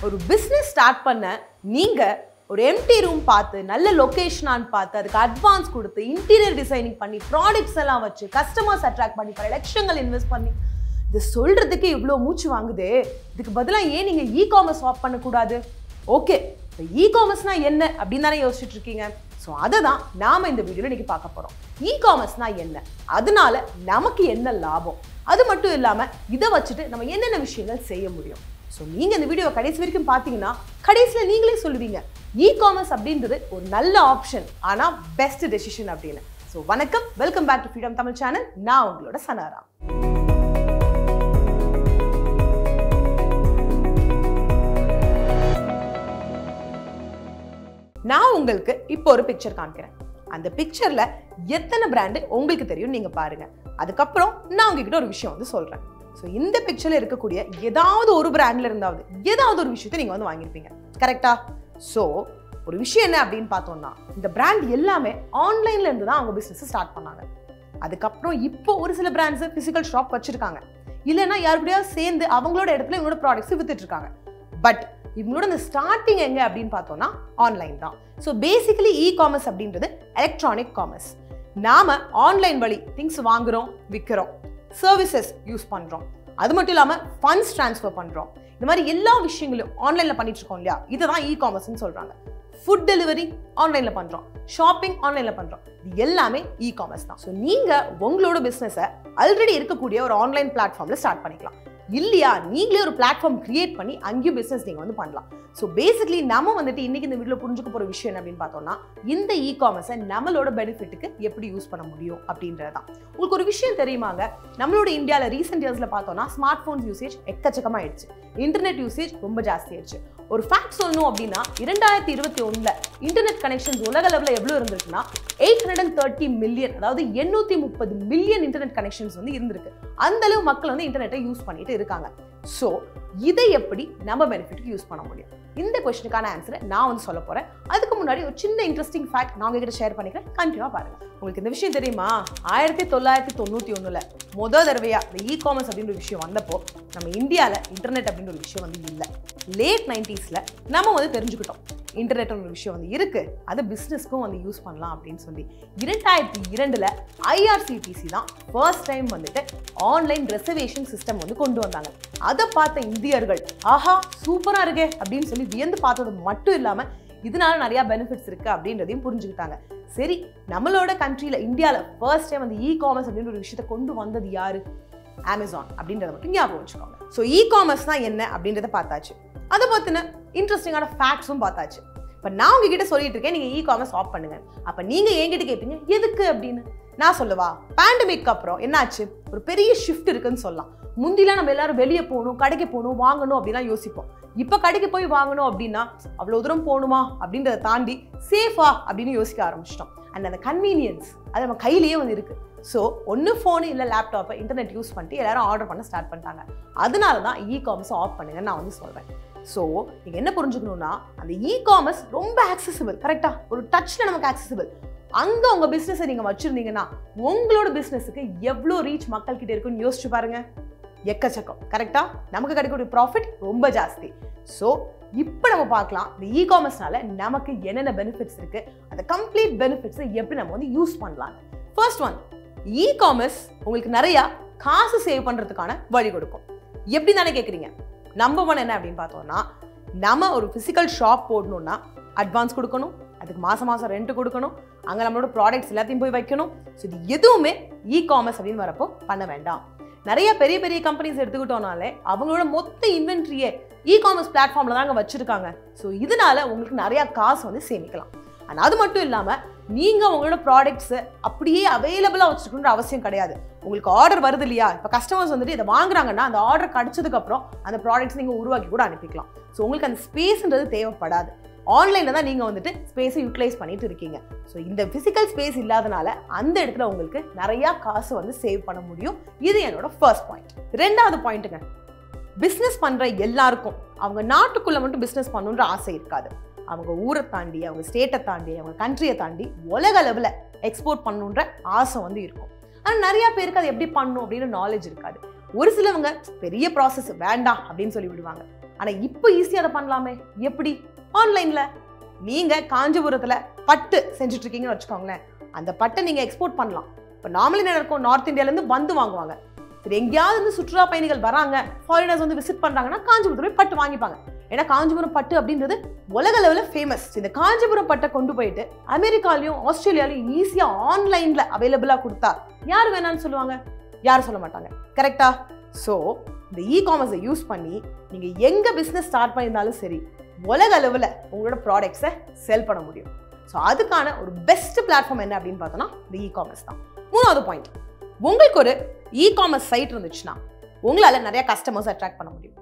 ஒரு business start பண்ண நீங்க ஒரு எம்டி ரூம் பார்த்து நல்ல லொகேஷனான்னு பார்த்து அதுக்கு அட்வான்ஸ் கொடுத்து இன்டீரியர் டிசைனிங் பண்ணி ப்ராடக்ட்ஸ் எல்லாம் வச்சு கஸ்டமர்ஸ் அட்ராக்ட் பண்ணி பல லட்சங்கள் இன்வெஸ்ட் பண்ணி இது சொல்றதுக்கு இவ்வளோ மூச்சு வாங்குதே, இதுக்கு பதிலாக ஏன் நீங்க இ-காமர்ஸ் ஆப் பண்ணக்கூடாது? ஓகே, இப்போ இ-காமர்ஸ்னா என்ன அப்படின்னு தானே யோசிச்சுட்டு இருக்கீங்க. ஸோ அதை தான் நாம இந்த வீடியோவில் இன்னைக்கு பார்க்க போறோம். இ-காமர்ஸ்னா என்ன, அதனால நமக்கு என்ன லாபம், அது மட்டும் இல்லாமல் இதை வச்சுட்டு நம்ம என்னென்ன விஷயங்கள் செய்ய முடியும். ஸோ நீங்கள் இந்த வீடியோவை கடைசி வரைக்கும் பார்த்தீங்கன்னா கடைசியில் நீங்களே சொல்லுவீங்க இ-காமர்ஸ் அப்படின்றது ஒரு நல்ல ஆப்ஷன், ஆனால் பெஸ்ட் டெசிஷன் அப்படின்னு. ஸோ வணக்கம், welcome back to freedom Tamil channel. நான் உங்களோட சனாரா. நான் உங்களுக்கு இப்போ ஒரு பிக்சர் காமிக்கிறேன். அந்த பிக்சர்ல எத்தனை பிராண்டு உங்களுக்கு தெரியும் நீங்க பாருங்க. அதுக்கப்புறம் நான் உங்ககிட்ட ஒரு விஷயம் வந்து சொல்றேன். ஸோ இந்த பிக்சர்ல இருக்கக்கூடிய ஏதாவது ஒரு பிராண்ட்ல இருந்தாவது ஏதாவது ஒரு விஷயத்தை நீங்க வந்து வாங்கியிருப்பீங்க, கரெக்டா? ஸோ ஒரு விஷயம் என்ன அப்படின்னு பார்த்தோம்னா, இந்த பிராண்ட் எல்லாமே ஆன்லைன்ல இருந்து தான் அவங்க பிசினஸ் ஸ்டார்ட் பண்ணாங்க. அதுக்கப்புறம் இப்போ ஒரு சில பிராண்ட்ஸ் பிசிக்கல் ஷாப் வச்சிருக்காங்க, இல்லைன்னா யாருக்கூடயாவது சேர்ந்து அவங்களோட இடத்துல இவங்களோட ப்ராடக்ட்ஸ் வித்துட்டு இருக்காங்க. பட் இவங்களோட இந்த ஸ்டார்டிங் எங்க அப்படின்னு பார்த்தோம்னா ஆன்லைன் தான். ஸோ பேசிக்கலி இ-காமர்ஸ் அப்படின்றது எலக்ட்ரானிக் காமர்ஸ். நாம ஆன்லைன் வழி திங்ஸ் வாங்குறோம், விற்கிறோம், சர்வீசஸ் யூஸ் பண்றோம், அது மட்டும் இல்லாமல் ஃபண்ட்ஸ் ட்ரான்ஸ்ஃபர் பண்றோம். இந்த மாதிரி எல்லா விஷயங்களும் ஆன்லைன்ல பண்ணிட்டு இருக்கோம் இல்லையா, இதுதான் இ-காமர்ஸ்னு சொல்றாங்க. ஃபுட் டெலிவரி ஆன்லைன்ல பண்றோம், ஷாப்பிங் ஆன்லைன்ல பண்றோம், இது எல்லாமே இ-காமர்ஸ் தான். ஸோ நீங்க உங்களோட பிசினஸை ஆல்ரெடி இருக்கக்கூடிய ஒரு ஆன்லைன் பிளாட்ஃபார்ம்ல ஸ்டார்ட் பண்ணிக்கலாம். இல்லையா நீங்களே ஒரு பிளாட்ஃபார்ம் கிரியேட் பண்ணி அங்கேயும் பிசினஸ் நீங்க வந்து பண்ணலாம். ஸோ பேசிக்கலி நம்ம வந்துட்டு இன்னைக்கு இந்த வீடியோல புரிஞ்சுக்க போற விஷயம் என்ன அப்படின்னு பார்த்தோம்னா, இந்த இ-காமர்ஸை நம்மளோட பெனிஃபிட்டுக்கு எப்படி யூஸ் பண்ண முடியும் அப்படின்றதான். உங்களுக்கு ஒரு விஷயம் தெரியுமாங்க, நம்மளோட இந்தியாவில் ரீசெண்ட் இயர்ஸ்ல பார்த்தோம்னா ஸ்மார்ட் போன்ஸ் யூசேஜ் எக்கச்சக்கமாயிடுச்சு, இன்டர்நெட் யூசேஜ் ரொம்ப ஜாஸ்தி ஆயிடுச்சு. ஒரு ஃபேக்ட் சொல்லணும் அப்படின்னா 2021 இன்டர்நெட் கனெக்ஷன்ஸ் உலக அளவில் எவ்வளவு இருந்திருக்குன்னா 830 மில்லியன், அதாவது 830 மில்லியன் இன்டர்நெட் கனெக்ஷன்ஸ் வந்து இருந்திருக்கு. அந்த அளவு மக்கள் வந்து இன்டர்நெட்டை யூஸ் பண்ணிட்டு இருக்காங்க. ஸோ இதை எப்படி நம்ம பெனிஃபிட்க்கு யூஸ் பண்ண முடியும், இந்த கொஸ்டினுக்கான ஆன்சரை நான் வந்து சொல்ல போறேன். அதுக்கு முன்னாடி ஒரு சின்ன இன்ட்ரெஸ்டிங் ஃபேக்ட் நான் உங்ககிட்ட ஷேர் பண்ணிக்கிறேன், கண்டினியூவா பாருங்க. உங்களுக்கு இந்த விஷயம் தெரியுமா, 1991 முதல் தடவையா இந்த இ-காமர்ஸ் அப்படின்ற ஒரு விஷயம் வந்தப்போ நம்ம இந்தியாவில் இன்டர்நெட் அப்படின்ற ஒரு விஷயம் வந்து இல்லை. லேட் 90ஸ்ல நம்ம வந்து தெரிஞ்சுக்கிட்டோம் இன்டர்நெட் ஒரு விஷயம் வந்து இருக்கு, அது பிசினஸ்க்கும் வந்து யூஸ் பண்ணலாம் அப்படின்னு சொல்லி 2002 IRCTC தான் ஃபர்ஸ்ட் டைம் வந்துட்டு ஆன்லைன் ரெசர்வேஷன் சிஸ்டம் வந்து கொண்டு வந்தாங்க. அதை பார்த்த இந்தியர்கள் ஆஹா சூப்பரா இருக்கே அப்படின்னு சொல்லி வியந்து பார்த்தது மட்டும் இல்லாம இதனால நிறைய பெனிஃபிட்ஸ் இருக்கு அப்படின்றதையும் புரிஞ்சுக்கிட்டாங்க. சரி, நம்மளோட கண்ட்ரியில இந்தியாவில் ஃபர்ஸ்ட் டைம் வந்து இ-காமர்ஸ் அப்படின்ற ஒரு விஷயத்தை கொண்டு வந்தது யாரு? அமேசான் அப்படின்றத மட்டும் ஞாபகம் வச்சுக்கோங்க. ஸோ இ-காமர்ஸ்னா என்ன அப்படின்றத பார்த்தாச்சு, அதை பத்தின இன்ட்ரெஸ்டிங்கான ஃபேக்ட்ஸும் பார்த்தாச்சு. இப்போ நான் உங்ககிட்ட சொல்லிட்டு இருக்கேன் நீங்க இ-காமர்ஸ் ஆஃப் பண்ணுங்க. அப்ப நீங்க என்கிட்ட கேட்பீங்க எதுக்கு அப்படின்னு. நான் சொல்லவா, பேண்டமிக் அப்புறம் என்னாச்சு, ஒரு பெரிய ஷிஃப்ட் இருக்குன்னு சொல்லலாம். முந்திலாம் நம்ம எல்லாரும் வெளியே போகணும், கடைக்கு போகணும், வாங்கணும் அப்படிலாம் யோசிப்போம். இப்போ கடைக்கு போய் வாங்கணும் அப்படின்னா அவ்வளோ தூரம் போகணுமா அப்படின்றத தாண்டி சேஃபா அப்படின்னு யோசிக்க ஆரம்பிச்சிட்டோம். அண்ட் அந்த கன்வீனியன்ஸ் அது நம்ம கையிலேயே வந்து இருக்கு. ஸோ ஒன்று ஃபோனு இல்லை லேப்டாப்பை இன்டர்நெட் யூஸ் பண்ணிட்டு எல்லாரும் ஆர்டர் பண்ண ஸ்டார்ட் பண்ணிட்டாங்க. அதனால தான் இ-காமர்ஸ் ஆஃப் பண்ணுங்கன்னு நான் வந்து சொல்றேன். ஸோ நீங்கள் என்ன புரிஞ்சுக்கணும்னா, அந்த இ-காமர்ஸ் ரொம்ப ஆக்சசிபிள், கரெக்டா ஒரு டச்சில் நமக்கு ஆக்சசிபிள். அங்கே உங்கள் பிஸ்னஸை நீங்கள் வச்சுருந்தீங்கன்னா உங்களோட பிஸ்னஸுக்கு எவ்வளோ ரீச் மக்கள் கிட்ட இருக்குன்னு யோசிச்சு பாருங்க. எக்கச்சக்கம், கரெக்டா? நமக்கு கிடைக்கக்கூடிய ப்ராஃபிட் ரொம்ப ஜாஸ்தி. ஸோ இப்போ நம்ம பார்க்கலாம் இந்த இ-காமர்ஸ்னால நமக்கு என்னென்ன பெனிஃபிட்ஸ் இருக்கு, அந்த கம்ப்ளீட் பெனிஃபிட்ஸை எப்படி நம்ம வந்து யூஸ் பண்ணலாம். ஃபர்ஸ்ட் ஒன், இ-காமர்ஸ் உங்களுக்கு நிறைய காசு சேவ் பண்றதுக்கான வழி கொடுக்கும். எப்படி தானே கேட்குறீங்க? நம்பர் ஒன் என்ன அப்படின்னு பார்த்தோம்னா, நம்ம ஒரு பிசிக்கல் ஷாப் போடணும்னா அட்வான்ஸ் கொடுக்கணும், அதுக்கு மாசம் மாசம் ரெண்ட் கொடுக்கணும், அங்கே நம்மளோட ப்ராடக்ட்ஸ் எல்லாத்தையும் போய் வைக்கணும். ஸோ இது எதுவுமே இ-காமர்ஸ் அப்படின்னு வரப்போ பண்ண வேண்டாம். நிறைய பெரிய பெரிய கம்பெனிஸ் எடுத்துக்கிட்டோம்னாலே அவங்களோட மொத்த இன்வென்ட்ரியே இ-காமர்ஸ் பிளாட்ஃபார்ம்ல தாங்க வச்சிருக்காங்க. ஸோ இதனால உங்களுக்கு நிறைய காசு வந்து சேமிக்கலாம். ஆனால் அது மட்டும் இல்லாமல் நீங்கள் உங்களோட ப்ராடக்ட்ஸை அப்படியே அவைலபிளாக வச்சுக்கணுன்ற அவசியம் கிடையாது. உங்களுக்கு ஆர்டர் வருது இல்லையா, இப்போ கஸ்டமர்ஸ் வந்துட்டு இதை வாங்குறாங்கன்னா அந்த ஆர்டர் கிடைச்சதுக்கப்புறம் அந்த ப்ராடக்ட்ஸ் நீங்கள் உருவாக்கி கூட அனுப்பிக்கலாம். ஸோ உங்களுக்கு அந்த ஸ்பேஸ்ன்றது தேவைப்படாது. ஆன்லைனில் தான் நீங்கள் வந்துட்டு ஸ்பேஸை யூட்டிலைஸ் பண்ணிட்டு இருக்கீங்க. ஸோ இந்த ஃபிசிக்கல் ஸ்பேஸ் இல்லாதனால அந்த இடத்துல உங்களுக்கு நிறையா காசு வந்து சேவ் பண்ண முடியும். இது என்னோட ஃபர்ஸ்ட் பாயிண்ட். ரெண்டாவது பாயிண்ட்டுங்க, பிஸ்னஸ் பண்ணுற எல்லாருக்கும் அவங்க நாட்டுக்குள்ளே மட்டும் பிஸ்னஸ் பண்ணணுன்ற ஆசை இருக்காது. அவங்க ஊரை தாண்டி, அவங்க ஸ்டேட்டை தாண்டி, அவங்க கண்ட்ரியை தாண்டி உலக அளவில் எக்ஸ்போர்ட் பண்ணணுன்ற ஆசை வந்து இருக்கும். ஆனால் நிறையா பேருக்கு அது எப்படி பண்ணணும் அப்படின்னு நாலேஜ் இருக்காது. ஒரு சிலவங்க பெரிய ப்ராசஸ் வேண்டாம் அப்படின்னு சொல்லி விடுவாங்க. ஆனா இப்போ ஈஸியா அதை பண்ணலாமே. எப்படி? ஆன்லைன்ல. நீங்க காஞ்சிபுரத்துல பட்டு செஞ்சுட்டு இருக்கீங்கன்னு வச்சுக்கோங்களேன். அந்த பட்டை நீங்க எக்ஸ்போர்ட் பண்ணலாம். இப்போ நார்மலி என்ன இருக்கும், நார்த் இந்தியால இருந்து வந்து வாங்குவாங்க. சரி, எங்கேயாவது வந்து சுற்றுலா பயணிகள் வராங்க, ஃபாரினர்ஸ் வந்து விசிட் பண்றாங்கன்னா காஞ்சிபுரத்துல போய் பட்டு வாங்கிப்பாங்க. ஏன்னா காஞ்சிபுரம் பட்டு அப்படின்றது உலக லெவலில் ஃபேமஸ். இந்த காஞ்சிபுரம் பட்டை கொண்டு போயிட்டு அமெரிக்காலையும் ஆஸ்திரேலியாலையும் ஈஸியா ஆன்லைன்ல அவைலபிளா கொடுத்தா யார் வேணான்னு சொல்லுவாங்க? யாரும் சொல்ல மாட்டாங்க. கரெக்டா? ஸோ இந்த இ-காமர்ஸை யூஸ் பண்ணி நீங்க எங்க பிசினஸ் ஸ்டார்ட் பண்ணியிருந்தாலும் சரி, உலக அளவில் உங்களோட ப்ராடக்ட்ஸை செல் பண்ண முடியும். ஸோ அதுக்கான ஒரு பெஸ்ட் பிளாட்ஃபார்ம் என்ன அப்படின்னு பார்த்தோம்னா இந்த இ-காமர்ஸ் தான். மூணாவது பாயிண்ட், உங்களுக்கு ஒரு இ-காமர்ஸ் சைட் இருந்துச்சுன்னா உங்களால நிறைய கஸ்டமர்ஸ் அட்ராக்ட் பண்ண முடியும்.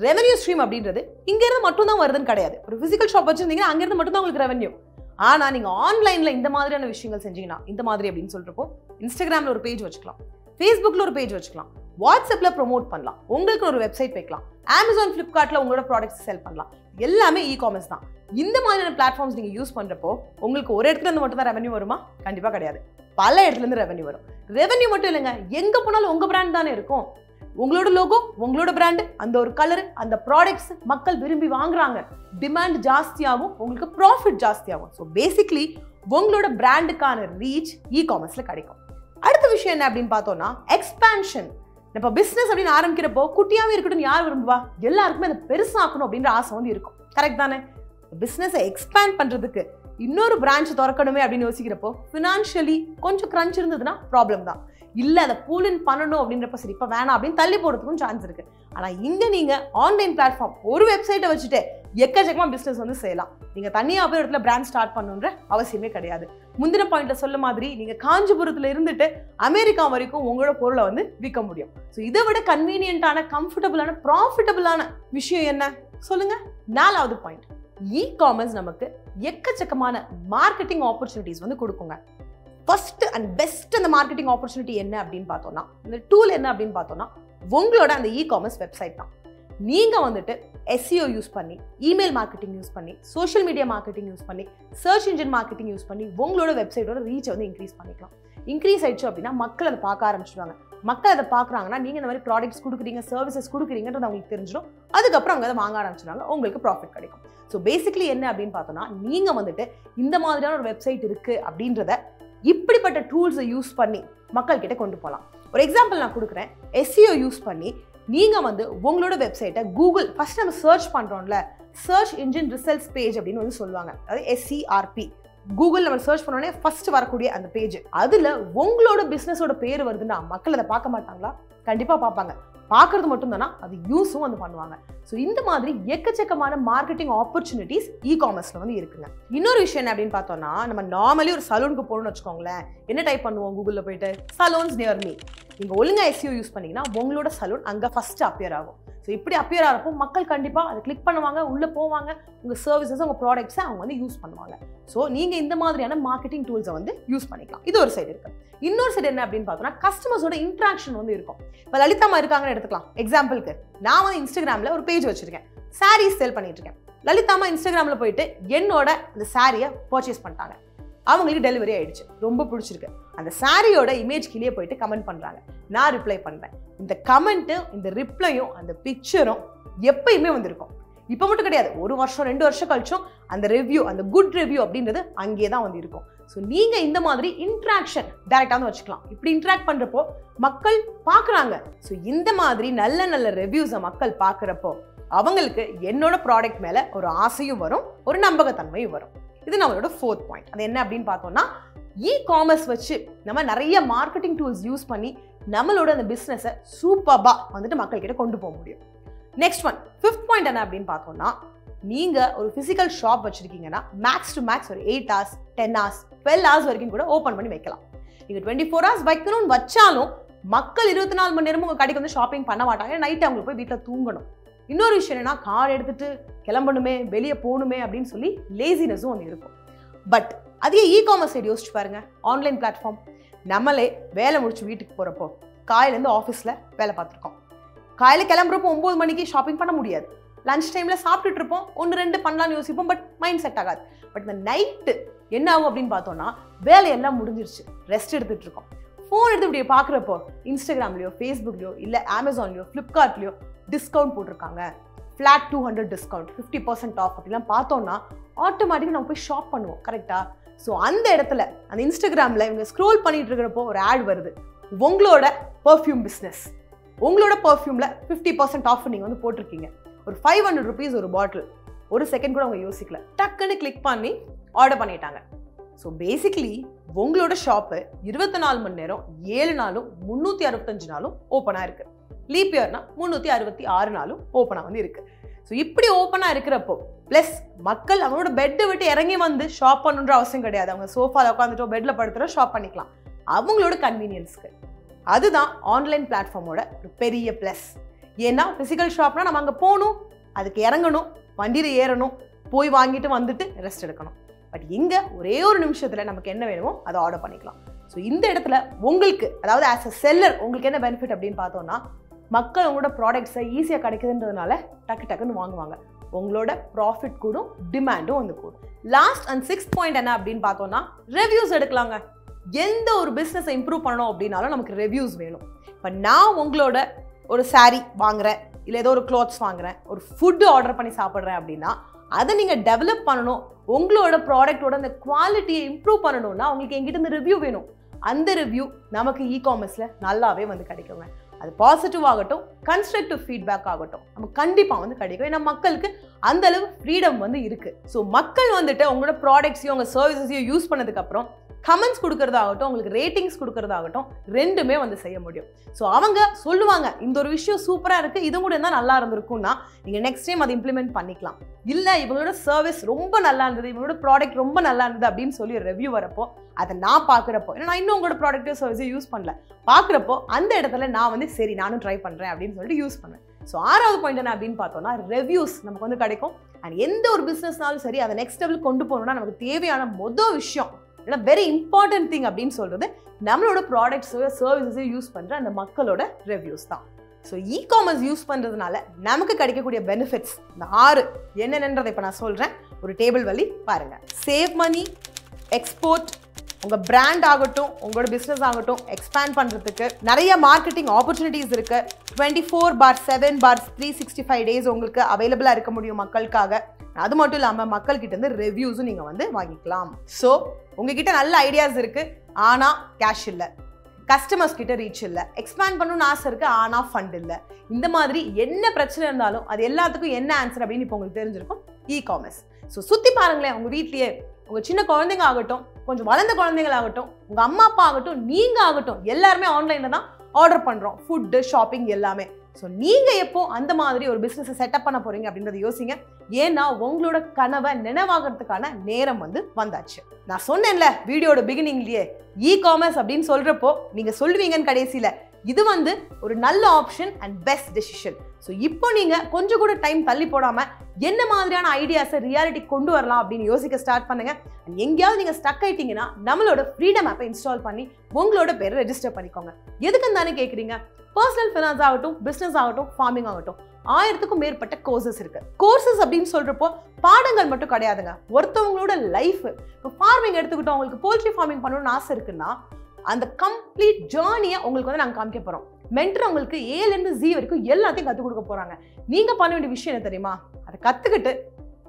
ரெவென்யூ ஸ்ட்ரீம் அப்படின்றது இங்க இருந்து மட்டும் தான் வருதுன்னு கிடையாது. ஒரு பிசிக்கல் ஷாப் வச்சிருந்தீங்கன்னா அங்க இருந்து மட்டும் தான் உங்களுக்கு ரெவென்யூ. ஆனா நீங்க ஆன்லைன்ல இந்த மாதிரியான விஷயங்கள் செஞ்சீங்கன்னா, இந்த மாதிரி அப்படின்னு சொல்றப்போ இன்ஸ்டாகிராம்ல ஒரு பேஜ் வச்சுக்கலாம், ஃபேஸ்புக்ல ஒரு பேஜ் வச்சுக்கலாம், வாட்ஸ்அப்ல ப்ரோமோட் பண்ணலாம், உங்களுக்கு ஒரு வெப்சைட் வைக்கலாம், அமேசான் ஃபிளிப்கார்ட்ல உங்களோட ப்ராடக்ட்ஸ் செல் பண்ணலாம். எல்லாமே இ-காமர்ஸ் தான். இந்த மாதிரியான பிளாட்ஃபார்ம்ஸ் நீங்க யூஸ் பண்றப்போ உங்களுக்கு ஒரு இடத்துல இருந்து மட்டும் தான் ரெவென்யூ வருமா? கண்டிப்பா கிடையாது. பல இடத்துல இருந்து ரெவென்யூ வரும். ரெவென்யூ மட்டும் இல்லைங்க, எங்க போனாலும் உங்க பிராண்ட் தானே இருக்கும். உங்களோட லோகோ, உங்களோட பிராண்ட், அந்த ஒரு கலர், அந்த ப்ராடக்ட்ஸ் மக்கள் விரும்பி வாங்குறாங்க. டிமாண்ட் ஜாஸ்தியாகும், உங்களுக்கு ப்ராஃபிட் ஜாஸ்தியாகும். ஸோ பேசிக்லி உங்களோட பிராண்டுக்கான ரீச் இ-காமர்ஸ்ல கிடைக்கும். அடுத்த விஷயம் என்ன அப்படின்னு பார்த்தோம்னா எக்ஸ்பான்ஷன். இப்போ பிசினஸ் அப்படின்னு ஆரம்பிக்கிறப்போ குட்டியாவே இருக்கட்டும் யார் விரும்புவா? எல்லாருக்குமே அதை பெருசாக்கணும் அப்படின்ற ஆசை வந்து இருக்கும். கரெக்ட் தானே? பிசினஸை எக்ஸ்பேண்ட் பண்றதுக்கு இன்னொரு பிரான்ச் திறக்கணுமே அப்படின்னு யோசிக்கிறப்போ ஃபினான்ஷியலி கொஞ்சம் கிரன்ச் இருந்ததுன்னா ப்ராப்ளம் தான். இல்லை அதை பூல் இன் பண்ணணும் அப்படின்றப்ப சரி இப்போ வேணாம் அப்படின்னு தள்ளி போடுறதுக்கும் சான்ஸ் இருக்கு. ஆனால் இங்கே நீங்கள் ஆன்லைன் பிளாட்ஃபார்ம் ஒரு வெப்சைட்டை வச்சுட்டு எக்கச்சக்கமாக பிஸ்னஸ் வந்து செய்யலாம். நீங்கள் தனியாக போய் இடத்துல பிராண்ட் ஸ்டார்ட் பண்ணணுன்ற அவசியமே கிடையாது. முந்தின பாயிண்ட்ல சொல்ல மாதிரி நீங்கள் காஞ்சிபுரத்தில் இருந்துட்டு அமெரிக்கா வரைக்கும் உங்களோட பொருளை வந்து விற்க முடியும். ஸோ இதை விட கன்வீனியன்ட்டான, கம்ஃபர்டபுளான, ப்ராஃபிட்டபுளான விஷயம் என்ன சொல்லுங்க? 4வது பாயிண்ட், இ-காமர்ஸ் நமக்கு எக்கச்சக்கமான மார்க்கெட்டிங் ஆப்பர்ச்சுனிட்டிஸ் வந்து கொடுக்குங்க. ஃபர்ஸ்ட் அண்ட் பெஸ்ட் அந்த மார்க்கெட்டிங் ஆப்பர்ச்சுனிட்டி என்ன அப்படின்னு பார்த்தோம்னா, இந்த டூல் என்ன அப்படின்னு பார்த்தோம்னா உங்களோட அந்த இ-காமர்ஸ் வெப்சைட் தான். நீங்க வந்துட்டு SEO யூஸ் பண்ணி, இமெயில் மார்க்கெட்டிங் யூஸ் பண்ணி, சோஷியல் மீடியா மார்க்கெட்டிங் யூஸ் பண்ணி, சர்ச் இன்ஜின் மார்க்கெட்டிங் யூஸ் பண்ணி உங்களோட வெப்சைட்டோட ரீச்சை வந்து இன்க்ரீஸ் பண்ணிக்கலாம். இன்க்ரீஸ் ஆயிடுச்சு அப்படின்னா மக்கள் அதை பார்க்க ஆரம்பிச்சிடுவாங்க. மக்கள் அதை பார்க்குறாங்கன்னா நீங்க இந்த மாதிரி ப்ராடக்ட்ஸ் கொடுக்குறீங்க, சர்வீசஸ் கொடுக்குறீங்கன்றது அவங்களுக்கு தெரிஞ்சிடும். அதுக்கப்புறம் அவங்க அதை வாங்க ஆரம்பிச்சிடுவாங்க, உங்களுக்கு ப்ராஃபிட் கிடைக்கும். ஸோ பேசிக்லி என்ன அப்படின்னு பார்த்தோம்னா, நீங்க வந்துட்டு இந்த மாதிரியான ஒரு வெப்சைட் இருக்கு அப்படின்றத இப்படிப்பட்ட டூல்ஸை யூஸ் பண்ணி மக்கள் கிட்ட கொண்டு போகலாம். ஒரு எக்ஸாம்பிள் நான் கொடுக்குறேன். SEO யூஸ் பண்ணி நீங்க வந்து உங்களோட வெப்சைட்டை கூகுள் ஃபர்ஸ்ட் நம்ம சர்ச் பண்றோம்ல, சர்ச் இன்ஜின் ரிசல்ட்ஸ் பேஜ் அப்படின்னு வந்து சொல்லுவாங்க. அதாவது SERP. கூகுள் நம்ம சர்ச் பண்ணோடனே ஃபர்ஸ்ட் வரக்கூடிய அந்த பேஜ், அதுல உங்களோட பிசினஸோட பேர் வருதுன்னா மக்கள் அதை பார்க்க மாட்டாங்களா? கண்டிப்பா பார்ப்பாங்க. பார்க்கறது மட்டும் தானா, அது யூஸும் வந்து பண்ணுவாங்க. ஸோ இந்த மாதிரி எக்கச்சக்கமான மார்க்கெட்டிங் ஆப்பர்ச்சுனிட்டிஸ் இ-காமர்ஸ்ல வந்து இருக்குங்க. இன்னொரு விஷயம் என்ன அப்படின்னு பார்த்தோம்னா, நம்ம நார்மலி ஒரு சலூனுக்கு போகணும்னு வச்சுக்கோங்களேன், என்ன டைப் பண்ணுவோம் கூகுளில் போயிட்டு? Salons near me. நீங்க ஒழுங்கா SEO யூஸ் பண்ணீங்கன்னா உங்களோட சலூன் அங்க ஃபர்ஸ்ட் அப்பியர் ஆகும். ஸோ இப்படி அப்பியர் ஆகிறப்போ மக்கள் கண்டிப்பா அதை கிளிக் பண்ணுவாங்க, உள்ள போவாங்க, உங்க சர்வீசஸ், உங்க ப்ராடக்ட்ஸை அவங்க வந்து யூஸ் பண்ணுவாங்க. ஸோ நீங்க இந்த மாதிரியான மார்க்கெட்டிங் டூல்ஸை வந்து யூஸ் பண்ணிக்கலாம். இது ஒரு சைடு இருக்கு. இன்னொரு சைடு என்ன அப்படின்னு பார்த்தோம்னா, கஸ்டமர்ஸோட இன்ட்ராக்ஷன் வந்து இருக்கும். இப்போ லலிதாமா இருக்காங்கன்னு எடுத்துக்கலாம். எக்ஸாம்பிளுக்கு நான் வந்து இன்ஸ்டாகிராமில் ஒரு பேஜ் வச்சிருக்கேன், சாரீஸ் சேல் பண்ணிட்டு இருக்கேன். லலிதாமா இன்ஸ்டாகிராமில் போயிட்டு என்னோட அந்த சாரியை பர்ச்சேஸ் பண்ணிட்டாங்க. அவங்களுக்கு டெலிவரி ஆயிடுச்சு, ரொம்ப பிடிச்சிருக்கு. அந்த சாரியோட இமேஜ் கீழே போயிட்டு கமெண்ட் பண்றாங்க, நான் ரிப்ளை பண்றேன். இந்த கமெண்ட்டும் இந்த ரிப்ளையும் அந்த பிக்சரும் எப்பயுமே வந்திருக்கும். இப்போ மட்டும் கிடையாது, 1 வருஷம் 2 வருஷம் கழிச்சும் அந்த ரிவ்யூ, அந்த குட் ரிவ்யூ அப்படின்றது அங்கேயே தான் வந்து இருக்கும். ஸோ நீங்க இந்த மாதிரி இன்ட்ராக்ஷன் டைரக்டாக வச்சுக்கலாம். இப்படி இன்ட்ராக்ட் பண்றப்போ மக்கள் பார்க்குறாங்க. ஸோ இந்த மாதிரி நல்ல நல்ல ரிவ்யூஸை மக்கள் பார்க்குறப்போ அவங்களுக்கு என்னோட ப்ராடக்ட் மேல ஒரு ஆசையும் வரும், ஒரு நம்பகத்தன்மையும் வரும். இது நம்மளோட 4th பாயிண்ட். அது என்ன அப்படின்னு பார்த்தோம்னா, இ-காமர்ஸ் வச்சு நம்ம நிறைய மார்க்கெட்டிங் டூல்ஸ் யூஸ் பண்ணி நம்மளோட அந்த பிஸ்னஸை சூப்பர்பா வந்துட்டு மக்கள் கிட்ட கொண்டு போக முடியும். நெக்ஸ்ட் ஒன், 5th பாயிண்ட் என்ன அப்படின்னு பார்த்தோம்னா, நீங்க ஒரு பிசிக்கல் ஷாப் வச்சிருக்கீங்கன்னா மேக்ஸ் டு மேக்ஸ் ஒரு 8 hours 10 hours 12 hours வரைக்கும் கூட ஓப்பன் பண்ணி வைக்கலாம். நீங்க 24 hours வைக்கணும்னு வச்சாலும் மக்கள் 24 மணி நேரமும் உங்க கடைக்கு வந்து ஷாப்பிங் பண்ண மாட்டாங்க. நைட் அவங்களுக்கு போய் வீட்டில் தூங்கணும். இன்னொரு விஷயம் என்னன்னா, கார் எடுத்துட்டு கிளம்பணுமே, வெளியே போகணுமே அப்படின்னு சொல்லி லேசினஸும் வந்து இருக்கும். பட் அதே இ-காமர்ஸ் சைடு யோசிச்சு பாருங்க. ஆன்லைன் பிளாட்ஃபார்ம், நம்மளே வேலை முடிச்சு வீட்டுக்கு போறப்போ காலையிலேருந்து ஆஃபீஸில் வேலை பார்த்துருக்கோம். காலையில் கிளம்புறப்போ 9 மணிக்கு ஷாப்பிங் பண்ண முடியாது. லஞ்ச் டைமில் சாப்பிட்டுட்டு இருப்போம், 1-2 பண்ணலான்னு யோசிப்போம், பட் மைண்ட் செட் ஆகாது. பட் இந்த நைட்டு என்ன ஆகும் அப்படின்னு பார்த்தோம்னா, வேலையெல்லாம் முடிஞ்சிருச்சு, ரெஸ்ட் எடுத்துட்டு இருக்கோம். ஃபோன் எடுத்து இப்படி பார்க்குறப்போ இன்ஸ்டாகிராம்லையோ, ஃபேஸ்புக்லையோ, இல்லை அமேசான்லையோ, ஃப்ளிப்கார்ட்லையோ டிஸ்கவுண்ட் போட்டிருக்காங்க, ஃப்ளாட் 200 டிஸ்கவுண்ட் 50% ஆஃப் அப்படிலாம் பார்த்தோம்னா ஆட்டோமேட்டிக்காக நம்ம போய் ஷாப் பண்ணுவோம். கரெக்டாக? ஸோ அந்த இடத்துல அந்த இன்ஸ்டாகிராமில் இவங்க ஸ்க்ரோல் பண்ணிட்டு இருக்கிறப்போ ஒரு ஆட் வருது, உங்களோட பர்ஃப்யூம் பிஸ்னஸ், உங்களோட பர்ஃப்யூமில் 50% ஆஃப் நீங்கள் வந்து போட்டிருக்கீங்க, ஒரு 500 rupees ஒரு பாட்டில். ஒரு செகண்ட் கூட அவங்க யோசிக்கல, டக்குன்னு கிளிக் பண்ணி ஆர்டர் பண்ணிட்டாங்க. ஸோ பேசிக்லி உங்களோட ஷாப்பு 24 மணி நேரம் 7 நாளும் 365 நாளும் ஓப்பனாக இருக்குது. லீப் இயர்னா 366 நாளும் ஓப்பனாக வந்து இருக்குது. ஸோ இப்படி ஓப்பனாக இருக்கிறப்போ ப்ளஸ் மக்கள் அவங்களோட பெட்டை விட்டு இறங்கி வந்து ஷாப் பண்ணுன்ற அவசியம் கிடையாது. அவங்க சோஃபாவில் உட்காந்துட்டோ பெட்டில் படுத்துகிற ஷாப் பண்ணிக்கலாம் அவங்களோட கன்வீனியன்ஸ்க்கு. அதுதான் ஆன்லைன் பிளாட்ஃபார்மோட ஒரு பெரிய ப்ளஸ். ஏன்னா ஃபிசிக்கல் ஷாப்னா நம்ம அங்கே போகணும், அதுக்கு இறங்கணும், வண்டியில் ஏறணும், போய் வாங்கிட்டு வந்துட்டு ரெஸ்ட் எடுக்கணும். பட் இங்கே ஒரே ஒரு நிமிஷத்தில் நமக்கு என்ன வேணுமோ அதை ஆர்டர் பண்ணிக்கலாம். ஸோ இந்த இடத்துல உங்களுக்கு, அதாவது ஆஸ் அ செல்லர் உங்களுக்கு என்ன பெனிஃபிட் அப்படின்னு பார்த்தோம்னா, மக்கள் உங்களோட ப்ராடக்ட்ஸை ஈஸியாக கிடைக்குதுன்றதுனால டக்குன்னு வாங்குவாங்க. உங்களோட ப்ராஃபிட் கூடும், டிமாண்டும் வந்து கூடும். லாஸ்ட் அண்ட் 6th பாயிண்ட் என்ன அப்படின்னு பார்த்தோம்னா, ரிவ்யூஸ் எடுக்கலாங்க. எந்த ஒரு பிஸ்னஸை இம்ப்ரூவ் பண்ணணும் அப்படின்னாலும் நமக்கு ரிவ்யூஸ் வேணும். இப்போ நான் உங்களோட ஒரு சாரீ வாங்குறேன், இல்லை ஏதோ ஒரு க்ளாத்ஸ் வாங்குறேன், ஒரு ஃபுட்டு ஆர்டர் பண்ணி சாப்பிட்றேன் அப்படின்னா அதை நீங்கள் டெவலப் பண்ணணும். உங்களோட ப்ராடக்டோட அந்த குவாலிட்டியை இம்ப்ரூவ் பண்ணணும்னா உங்களுக்கு எங்கிட்ட இந்த ரிவ்யூ வேணும். அந்த ரிவ்யூ நமக்கு இகாமர்ஸில் நல்லாவே வந்து கிடைக்குங்க. அது பாசிட்டிவ் ஆகட்டும், கன்ஸ்ட்ரக்டிவ் ஃபீட்பேக் ஆகட்டும், நமக்கு கண்டிப்பாக வந்து கிடைக்கும். ஏன்னா மக்களுக்கு அந்த அளவு ஃப்ரீடம் வந்து இருக்குது. ஸோ மக்கள் வந்துட்டு உங்களோட ப்ராடக்ட்ஸையும் உங்கள் சர்வீசஸையும் யூஸ் பண்ணதுக்கப்புறம் கமெண்ட்ஸ் கொடுக்கறதாகட்டும், உங்களுக்கு ரேட்டிங்ஸ் கொடுக்கறதாகட்டும், ரெண்டுமே வந்து செய்ய முடியும். ஸோ அவங்க சொல்லுவாங்க, இந்த ஒரு விஷயம் சூப்பராக இருக்குது, இது கூட இருந்தால் நல்லா இருந்திருக்கும்னா நீங்கள் நெக்ஸ்ட் டைம் அதை இம்ப்ளிமெண்ட் பண்ணிக்கலாம். இல்லை இவங்களோட சர்வீஸ் ரொம்ப நல்லா இருந்தது, இவங்களோட ப்ராடக்ட் ரொம்ப நல்லா இருந்தது அப்படின்னு சொல்லி ரிவ்யூ வரப்போ அதை நான் பார்க்குறப்போ, ஏன்னா நான் இன்னும் உங்களோட ப்ராடக்ட்டோ சர்வீஸோ யூஸ் பண்ணல, பார்க்குறப்போ அந்த இடத்துல நான் வந்து சரி நானும் ட்ரை பண்ணுறேன் அப்படின்னு சொல்லிட்டு யூஸ் பண்ணேன். ஸோ 6வது பாயிண்ட் என்ன அப்படின்னு பார்த்தோம்னா, ரிவ்யூஸ் நமக்கு வந்து கிடைக்கும். அண்ட் எந்த ஒரு பிஸ்னஸ்னாலும் சரி அதை நெக்ஸ்ட் லெவல் கொண்டு போகணும்னா நமக்கு தேவையான மொதல் விஷயம், ஏன்னா வெரி இம்பார்ட்டன்ட் திங் அப்படின்னு சொல்றது நம்மளோட ப்ராடக்ட்ஸோ சர்வீஸஸோ யூஸ் பண்ணுற அந்த மக்களோட ரிவ்யூஸ் தான். ஸோ இகாமர்ஸ் யூஸ் பண்ணுறதுனால நமக்கு கிடைக்கக்கூடிய பெனிஃபிட்ஸ் இந்த 6 என்னென்னன்றதை இப்போ நான் சொல்கிறேன். ஒரு டேபிள் வழி பாருங்க. சேவ் மணி, எக்ஸ்போர்ட், உங்கள் பிராண்ட் ஆகட்டும், உங்களோட பிஸ்னஸ் ஆகட்டும் எக்ஸ்பேண்ட் பண்ணுறதுக்கு நிறைய மார்க்கெட்டிங் ஆப்பர்ச்சுனிட்டிஸ் இருக்குது. 24/7/365 days உங்களுக்கு அவைலபிளாக இருக்க முடியும் மக்களுக்காக. அது மட்டும் இல்லாமல் மக்கள்கிட்ட இருந்து ரிவ்யூஸும் நீங்கள் வந்து வாங்கிக்கலாம். ஸோ உங்ககிட்ட நல்ல ஐடியாஸ் இருக்குது, ஆனால் கேஷ் இல்லை, கஸ்டமர்ஸ் கிட்ட ரீச் இல்லை, எக்ஸ்பேண்ட் பண்ணணும்னு ஆசை இருக்குது ஆனால் ஃபண்ட் இல்லை. இந்த மாதிரி என்ன பிரச்சனை இருந்தாலும் அது எல்லாத்துக்கும் என்ன ஆன்சர் அப்படின்னு இப்போ உங்களுக்கு தெரிஞ்சிருக்கும், இகாமர்ஸ். ஸோ சுற்றி பாருங்களேன், உங்கள் வீட்லேயே உங்கள் சின்ன குழந்தைங்க ஆகட்டும், கொஞ்சம் வளர்ந்த குழந்தைங்களாகட்டும், உங்கள் அம்மா அப்பா ஆகட்டும், நீங்கள் ஆகட்டும், எல்லாருமே ஆன்லைனில் தான் ஆர்டர் பண்ணுறோம், ஃபுட்டு, ஷாப்பிங் எல்லாமே. ஸோ நீங்கள் எப்போ அந்த மாதிரி ஒரு பிஸ்னஸை செட்டப் பண்ண போகிறீங்க அப்படின்றத யோசிங்க. ஏன்னா உங்களோட கனவை நினைவாகிறதுக்கான நேரம் வந்து வந்தாச்சு. நான் சொன்னேன்ல வீடியோட பிகினிங்லேயே, இகாமர்ஸ் அப்படின்னு சொல்கிறப்போ நீங்கள் சொல்லுவீங்கன்னு கடைசியில் இது வந்து ஒரு நல்ல option and best decision. So இப்போ நீங்கள் கொஞ்சம் கூட டைம் தள்ளி போடாமல் என்ன மாதிரியான ஐடியாஸை ரியாலிட்டி கொண்டு வரலாம் அப்படின்னு யோசிக்க ஸ்டார்ட் பண்ணுங்க. அண்ட் எங்கேயாவது நீங்கள் ஸ்டக் ஆயிட்டீங்கன்னா நம்மளோட ஃப்ரீடம் ஆப்பை இன்ஸ்டால் பண்ணி உங்களோட பேரை ரெஜிஸ்டர் பண்ணிக்கோங்க. எதுக்குன்னு தானே கேட்குறீங்க? பர்சனல் ஃபினான்ஸ் ஆகட்டும், பிஸ்னஸ் ஆகட்டும், ஃபார்மிங் ஆகட்டும், 1000க்கும் மேற்பட்ட கோர்சஸ் இருக்கு. கோர்சஸ் அப்படின்னு சொல்றப்போ பாடங்கள் மட்டும் கிடையாதுங்க, ஒருத்தவங்களோட லைஃப். இப்போ ஃபார்மிங் எடுத்துக்கிட்டோம், உங்களுக்கு போல்ட்ரி ஃபார்மிங் பண்ணணும்னு ஆசை இருக்குன்னா அந்த கம்ப்ளீட் ஜேர்னியை உங்களுக்கு வந்து நாங்கள் காமிக்க போகிறோம். மென்டர் உங்களுக்கு ஏலேருந்து Z வரைக்கும் எல்லாத்தையும் கற்றுக் கொடுக்க போகிறாங்க. நீங்கள் பண்ண வேண்டிய விஷயம் என்ன தெரியுமா? அதை கற்றுக்கிட்டு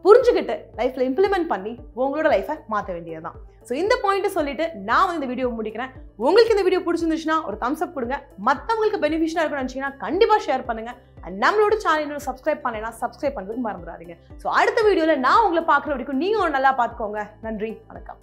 புரிஞ்சுக்கிட்டு லைஃப்பில் இம்ப்ளிமெண்ட் பண்ணி உங்களோட லைஃப்பை மாற்ற வேண்டியது தான். ஸோ இந்த பாயிண்ட்டை சொல்லிட்டு நான் வந்து இந்த வீடியோ முடிக்கிறேன். உங்களுக்கு இந்த வீடியோ பிடிச்சிருந்துச்சுன்னா ஒரு தம்ஸ் அப் கொடுங்க. மற்றவங்களுக்கு பெனிஃபிஷியலாக இருக்குன்னு நினச்சிங்கன்னா கண்டிப்பாக ஷேர் பண்ணுங்கள். அண்ட் நம்மளோட சேனல் சப்ஸ்கிரைப் பண்ணலைன்னா சப்ஸ்கிரைப் பண்ணுறதுக்கு மறந்துடாதீங்க. ஸோ அடுத்த வீடியோவில் நான் உங்களை பார்க்குற வரைக்கும் நீங்கள் நல்லா பார்த்துக்கோங்க. நன்றி, வணக்கம்.